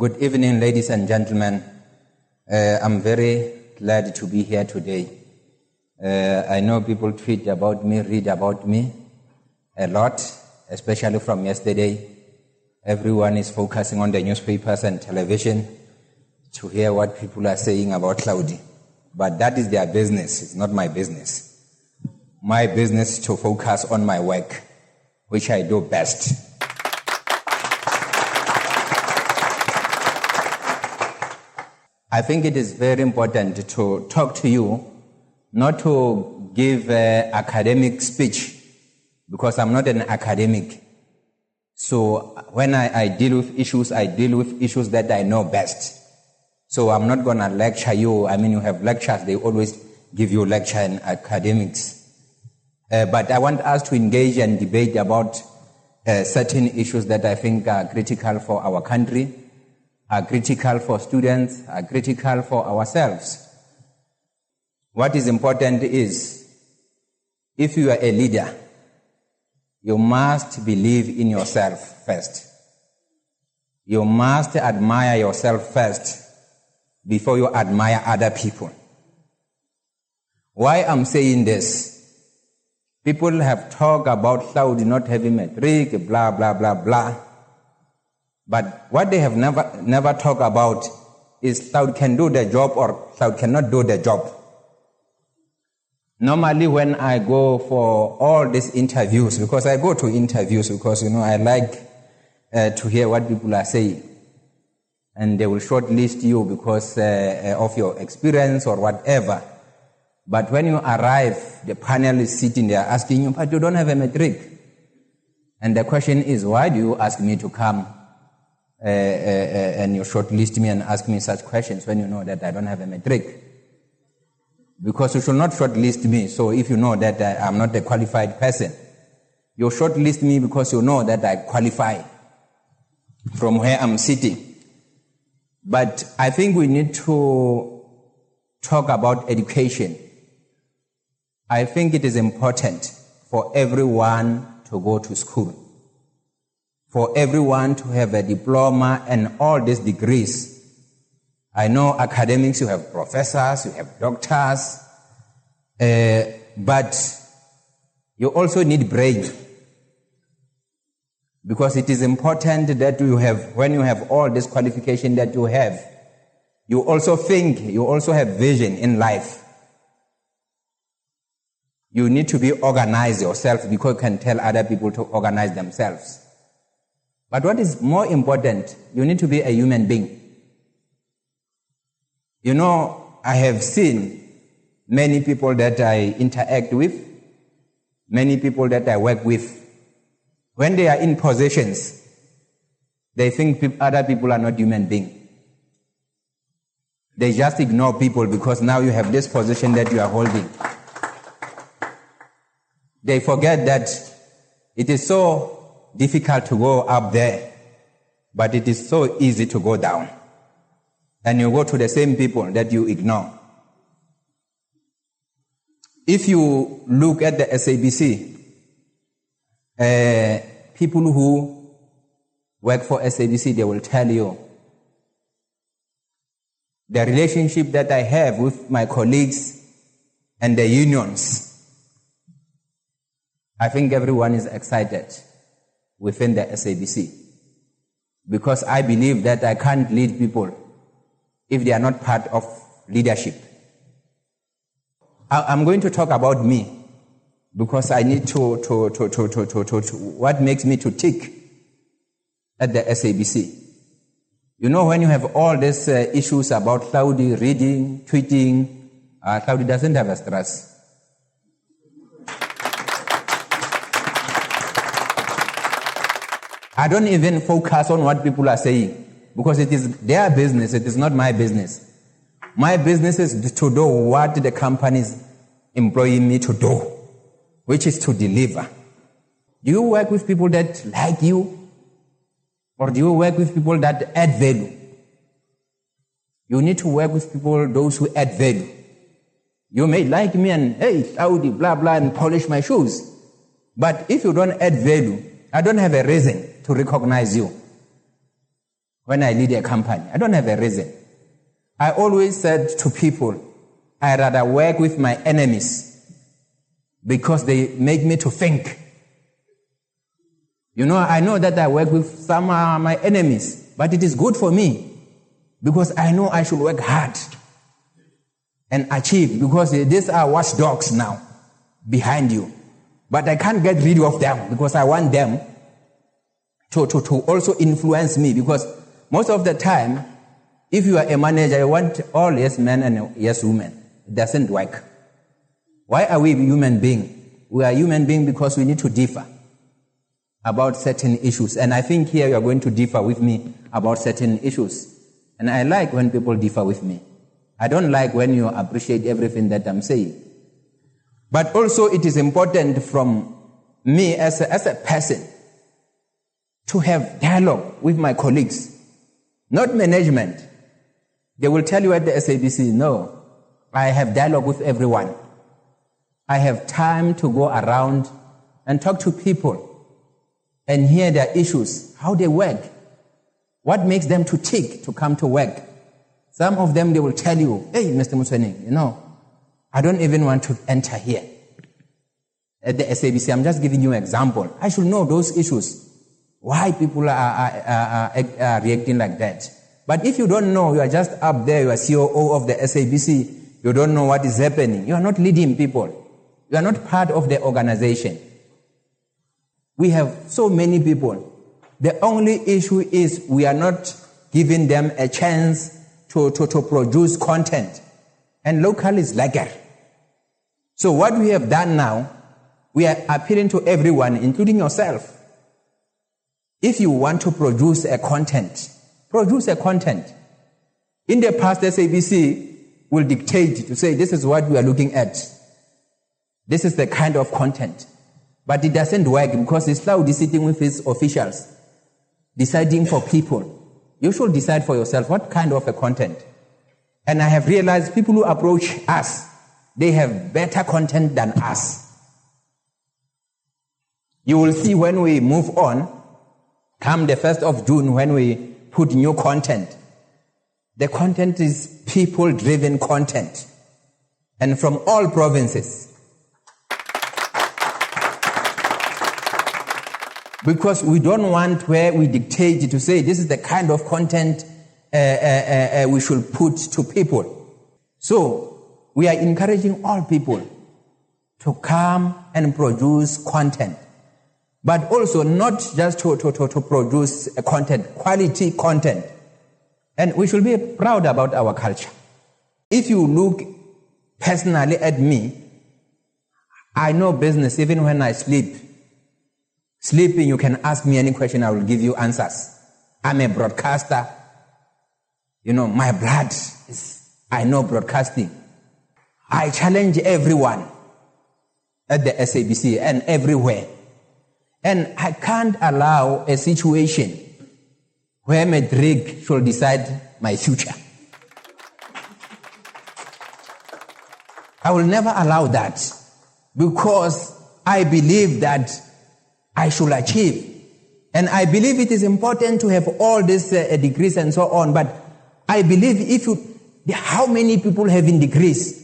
Good evening, ladies and gentlemen. I'm very glad to be here today. I know people tweet about me, read about me a lot, especially from yesterday. Everyone is focusing on the newspapers and television to hear what people are saying about Hlaudi. But that is their business. It's not my business. My business is to focus on my work, which I do best. I think it is very important to talk to you, not to give an academic speech, because I'm not an academic. So when I deal with issues that I know best. So I'm not going to lecture you. I mean, you have lectures, they always give you lecture in academics. But I want us to engage and debate about certain issues that I think are critical for our country, are critical for students, are critical for ourselves. What is important is, if you are a leader, you must believe in yourself first. You must admire yourself first before you admire other people. Why I'm saying this? People have talked about Hlaudi not having matric, blah, blah, blah, blah. But what they have never talked about is Hlaudi can do the job or Hlaudi cannot do the job. Normally when I go for all these interviews, because I go to interviews because, I like to hear what people are saying. And they will shortlist you because of your experience or whatever. But when you arrive, the panel is sitting there asking you, but you don't have a matric. And the question is, why do you ask me to come and you shortlist me and ask me such questions when you know that I don't have a matric? Because you should not shortlist me. So if you know that I'm not a qualified person, you shortlist me because you know that I qualify from where I'm sitting. But I think we need to talk about education. I think it is important for everyone to go to school, for everyone to have a diploma and all these degrees. I know academics, you have professors, you have doctors, but you also need brain. Because it is important that you have, when you have all this qualification that you have, you also think, you also have vision in life. You need to be organized yourself because you can tell other people to organize themselves. But what is more important, you need to be a human being. I have seen many people that I interact with, many people that I work with. When they are in positions, they think other people are not human beings. They just ignore people because now you have this position that you are holding. They forget that it is so difficult to go up there, but it is so easy to go down. And you go to the same people that you ignore. If you look at the SABC, people who work for SABC, they will tell you the relationship that I have with my colleagues and the unions. I think everyone is excited within the SABC because I believe that I can't lead people if they are not part of leadership. I'm going to talk about me because I need to what makes me to tick at the SABC. When you have all these issues about Hlaudi, reading, tweeting, Hlaudi doesn't have a stress. I don't even focus on what people are saying because it is their business, it is not my business. My business is to do what the company is employing me to do, which is to deliver. Do you work with people that like you? Or do you work with people that add value? You need to work with people, those who add value. You may like me and, hey, Hlaudi, blah, blah, and polish my shoes. But if you don't add value, I don't have a reason to recognize you. when I lead a company. I don't have a reason. I always said to people, I rather work with my enemies because they make me to think. I know that I work with some of my enemies, but it is good for me because I know I should work hard and achieve, because these are watchdogs now behind you. But I can't get rid of them because I want them to also influence me, because most of the time, if you are a manager, you want all yes men and yes women. It doesn't work. Why are we human beings? We are human beings because we need to differ about certain issues. And I think here you are going to differ with me about certain issues. And I like when people differ with me. I don't like when you appreciate everything that I'm saying. But also it is important from me as a person to have dialogue with my colleagues, not management. They will tell you at the SABC, no, I have dialogue with everyone. I have time to go around and talk to people and hear their issues, how they work, what makes them to tick to come to work. Some of them, they will tell you, hey, Mr. Motsoeneng, I don't even want to enter here at the SABC. I'm just giving you an example. I should know those issues, why people are reacting like that. But if you don't know, you are just up there, you are COO of the SABC, you don't know what is happening. You are not leading people. You are not part of the organization. We have so many people. The only issue is we are not giving them a chance to produce content. And local is lacquer. So what we have done now, we are appealing to everyone, including yourself. If you want to produce a content, produce a content. In the past, SABC will dictate to say, this is what we are looking at. This is the kind of content. But it doesn't work because it's Hlaudi sitting with his officials, deciding for people. You should decide for yourself what kind of a content. And I have realized people who approach us, they have better content than us. You will see when we move on, come the 1st of June, when we put new content. The content is people-driven content. And from all provinces. Because we don't want where we dictate to say this is the kind of content we should put to people. So we are encouraging all people to come and produce content. But also not just to produce a content, quality content. And we should be proud about our culture. If you look personally at me, I know business even when I sleep. Sleeping, you can ask me any question, I will give you answers. I'm a broadcaster. My blood is, I know broadcasting. I challenge everyone at the SABC and everywhere. And I can't allow a situation where Madrid should decide my future. I will never allow that because I believe that I should achieve. And I believe it is important to have all these degrees and so on. But I believe how many people having degrees,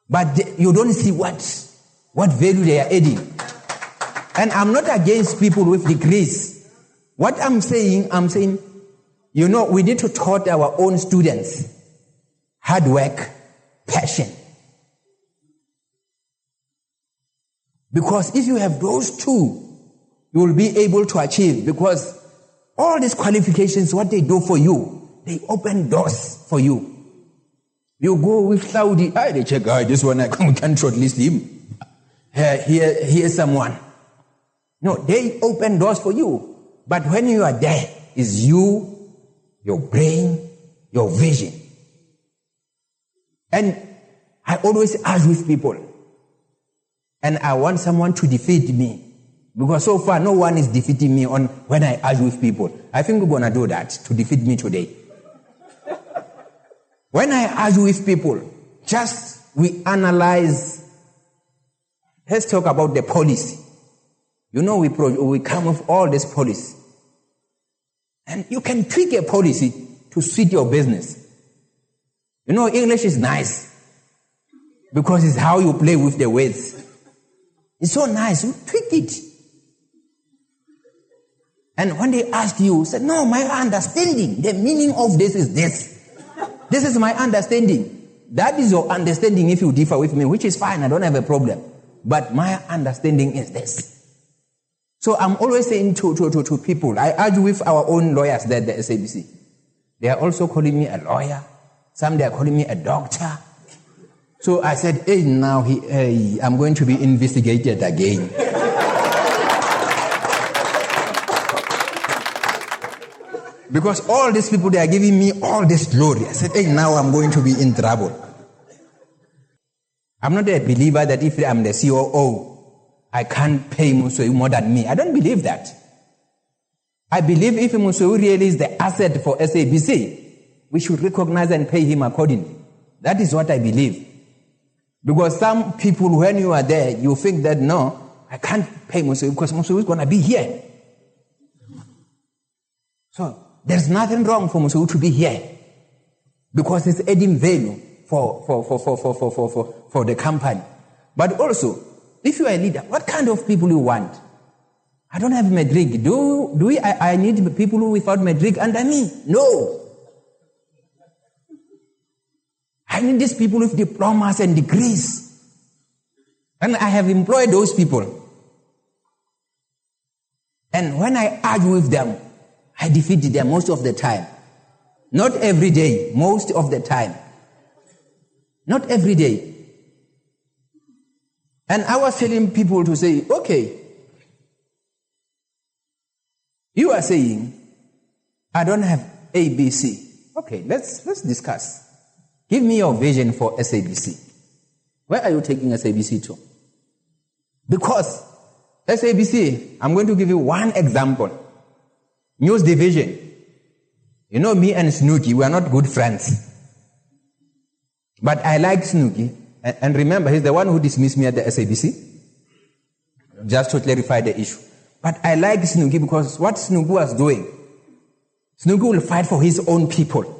but you don't see what value they are adding. And I'm not against people with degrees. What I'm saying, we need to taught our own students hard work, passion. Because if you have those two, you will be able to achieve. Because all these qualifications, what they do for you, they open doors for you. You go with Hlaudi, they check, this one I can't shortlist him. Here's someone. No, they open doors for you. But when you are there, it's you, your brain, your vision. And I always argue with people. And I want someone to defeat me. Because so far, no one is defeating me when I argue with people. I think we're going to do that to defeat me today. When I argue with people, we analyze. Let's talk about the policy. We come with all this policy. And you can tweak a policy to suit your business. You know, English is nice because it's how you play with the words. It's so nice. You tweak it. And when they ask you, say, no, my understanding, the meaning of this is this. This is my understanding. That is your understanding if you differ with me, which is fine. I don't have a problem. But my understanding is this. So I'm always saying to people, I argue with our own lawyers there at the SABC. They are also calling me a lawyer. Some they are calling me a doctor. So I said, hey, now I'm going to be investigated again. Because all these people, they are giving me all this glory. I said, hey, now I'm going to be in trouble. I'm not a believer that if I'm the COO, I can't pay Motsoeneng more than me. I don't believe that. I believe if Motsoeneng really is the asset for SABC, we should recognize and pay him accordingly. That is what I believe. Because some people, when you are there, you think that, no, I can't pay Motsoeneng because Motsoeneng is going to be here. So, there's nothing wrong for Motsoeneng to be here because it's adding value for the company. But also, if you are a leader, what kind of people you want? I don't have metric. I need people without metric under me? No. I need these people with diplomas and degrees. And I have employed those people. And when I argue with them, I defeat them most of the time. Not every day, most of the time. Not every day. And I was telling people to say, okay, you are saying, I don't have ABC. Okay, let's discuss. Give me your vision for SABC. Where are you taking SABC to? Because SABC, I'm going to give you one example. News division. You know, me and Snooki, we are not good friends. But I like Snooki. And remember, he's the one who dismissed me at the SABC. Just to clarify the issue. But I like Snooki because what Snooki was doing, Snooki will fight for his own people.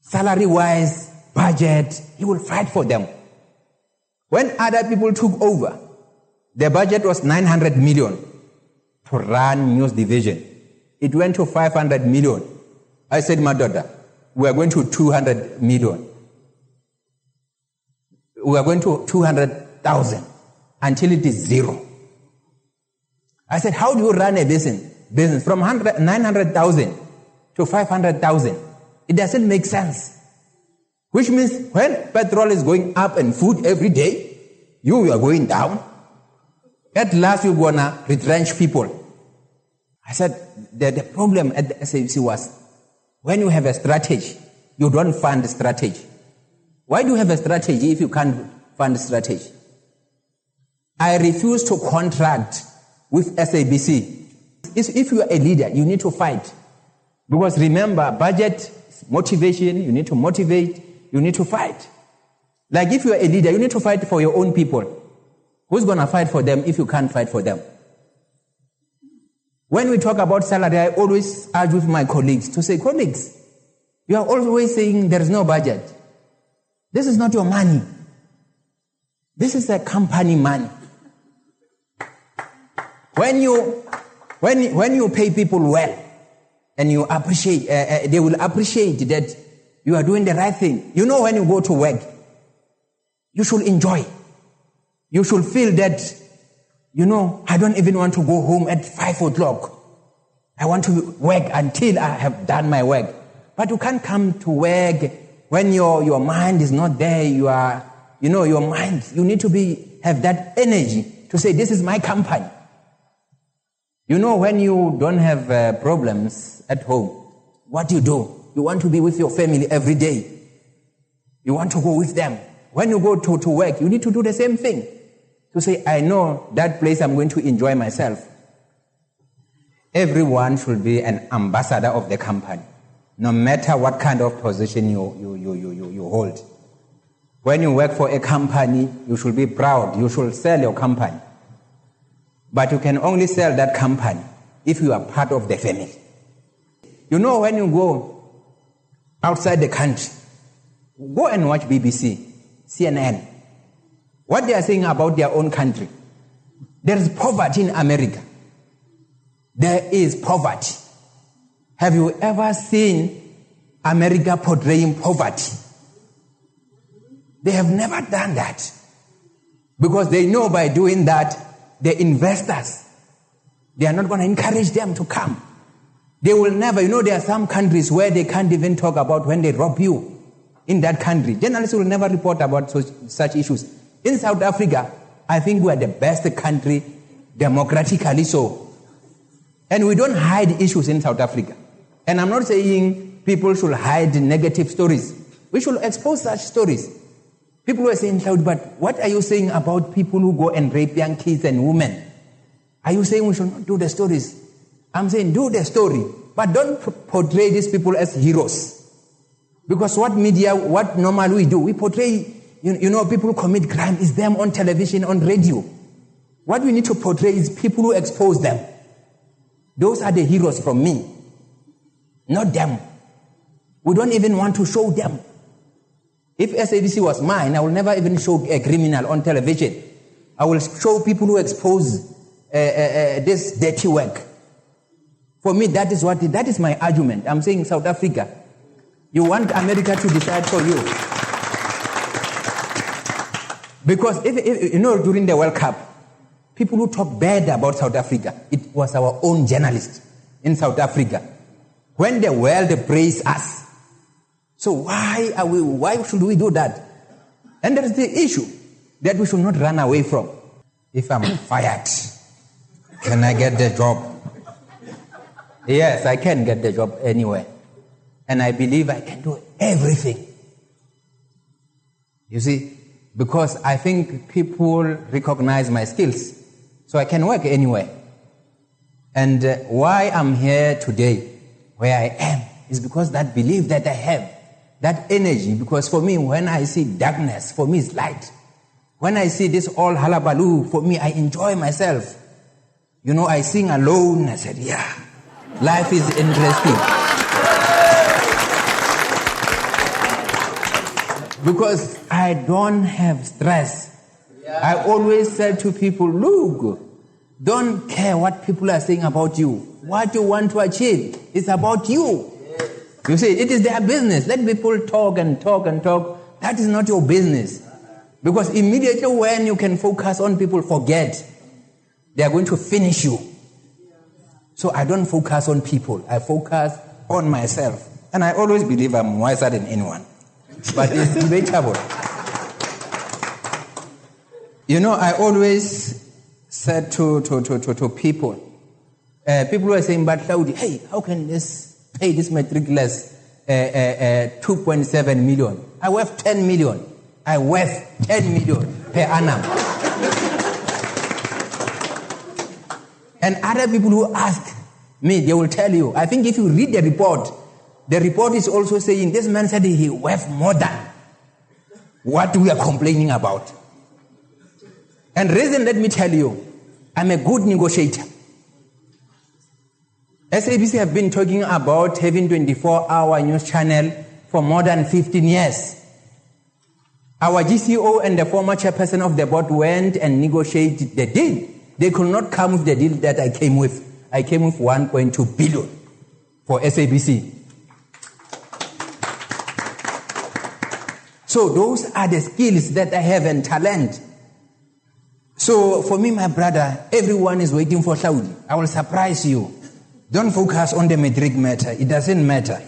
Salary-wise, budget, he will fight for them. When other people took over, the budget was 900 million to run news division. It went to 500 million. I said, my daughter, we are going to 200 million. We are going to 200,000 until it is zero. I said, how do you run a business from 900,000 to 500,000? It doesn't make sense. Which means when petrol is going up and food every day, you are going down. At last you're going to retrench people. I said, the problem at the SABC was, when you have a strategy, you don't fund the strategy. Why do you have a strategy if you can't fund the strategy? I refuse to contract with SABC. If you are a leader, you need to fight. Because remember, budget, motivation, you need to motivate, you need to fight. Like if you are a leader, you need to fight for your own people. Who's going to fight for them if you can't fight for them? When we talk about salary, I always argue with my colleagues to say, colleagues, you are always saying there is no budget. This is not your money. This is a company money. When you pay people well and you appreciate, they will appreciate that you are doing the right thing. You know, when you go to work, you should enjoy. You should feel that, you know, I don't even want to go home at 5 o'clock. I want to work until I have done my work. But you can't come to work when your mind is not there. You are, your mind, you need to have that energy to say, this is my company. You know, when you don't have problems at home, what do? You want to be with your family every day. You want to go with them. When you go to work, you need to do the same thing. To say, I know that place I'm going to enjoy myself. Everyone should be an ambassador of the company, no matter what kind of position you hold. When you work for a company, you should be proud. You should sell your company. But you can only sell that company if you are part of the family. You know, when you go outside the country, go and watch BBC, CNN. What they are saying about their own country. There is poverty in America. There is poverty. Have you ever seen America portraying poverty? They have never done that. Because they know by doing that, the investors, they are not going to encourage them to come. They will never, there are some countries where they can't even talk about when they rob you in that country. Journalists will never report about such issues. In South Africa, I think we are the best country, democratically so. And we don't hide issues in South Africa. And I'm not saying people should hide negative stories. We should expose such stories. People were saying, Hlaudi, but what are you saying about people who go and rape young kids and women? Are you saying we should not do the stories? I'm saying do the story, but don't portray these people as heroes. Because what normally we do, we portray, people who commit crime, is them on television, on radio. What we need to portray is people who expose them. Those are the heroes from me, not them. We don't even want to show them. If SABC was mine, I will never even show a criminal on television. I will show people who expose this dirty work. For me, that is my argument. I'm saying South Africa, you want America to decide for you. Because if during the World Cup, people who talk bad about South Africa, it was our own journalists in South Africa. When the world praised us, so why should we do that? And there is the issue that we should not run away from. If I'm fired, can I get the job? Yes, I can get the job anywhere. And I believe I can do everything. You see, because I think people recognize my skills. So I can work anywhere. And why I'm here today, where I am, is because that belief that I have, that energy. Because for me, when I see darkness, for me it's light. When I see this all hullabaloo, for me, I enjoy myself. I sing alone. I said, yeah, life is interesting. Because I don't have stress. I always say to people, look, don't care what people are saying about you. What you want to achieve is about you. You see, it is their business. Let people talk and talk and talk. That is not your business. Because immediately when you can focus on people, forget. They are going to finish you. So I don't focus on people. I focus on myself. And I always believe I'm wiser than anyone. But it's debatable. I always said to people, people were saying, but Hlaudi, hey, how can this pay this matriculous 2.7 million? I worth 10 million. I worth 10 million per annum. And other people who ask me, they will tell you, I think if you read the report is also saying, this man said he worth more than what we are complaining about. And reason, let me tell you, I'm a good negotiator. SABC have been talking about having 24-hour news channel for more than 15 years. Our GCO and the former chairperson of the board went and negotiated the deal. They could not come with the deal that I came with. I came with 1.2 billion for SABC. So those are the skills that I have and talent. So for me, my brother, everyone is waiting for Hlaudi. I will surprise you. Don't focus on the metric matter. It doesn't matter.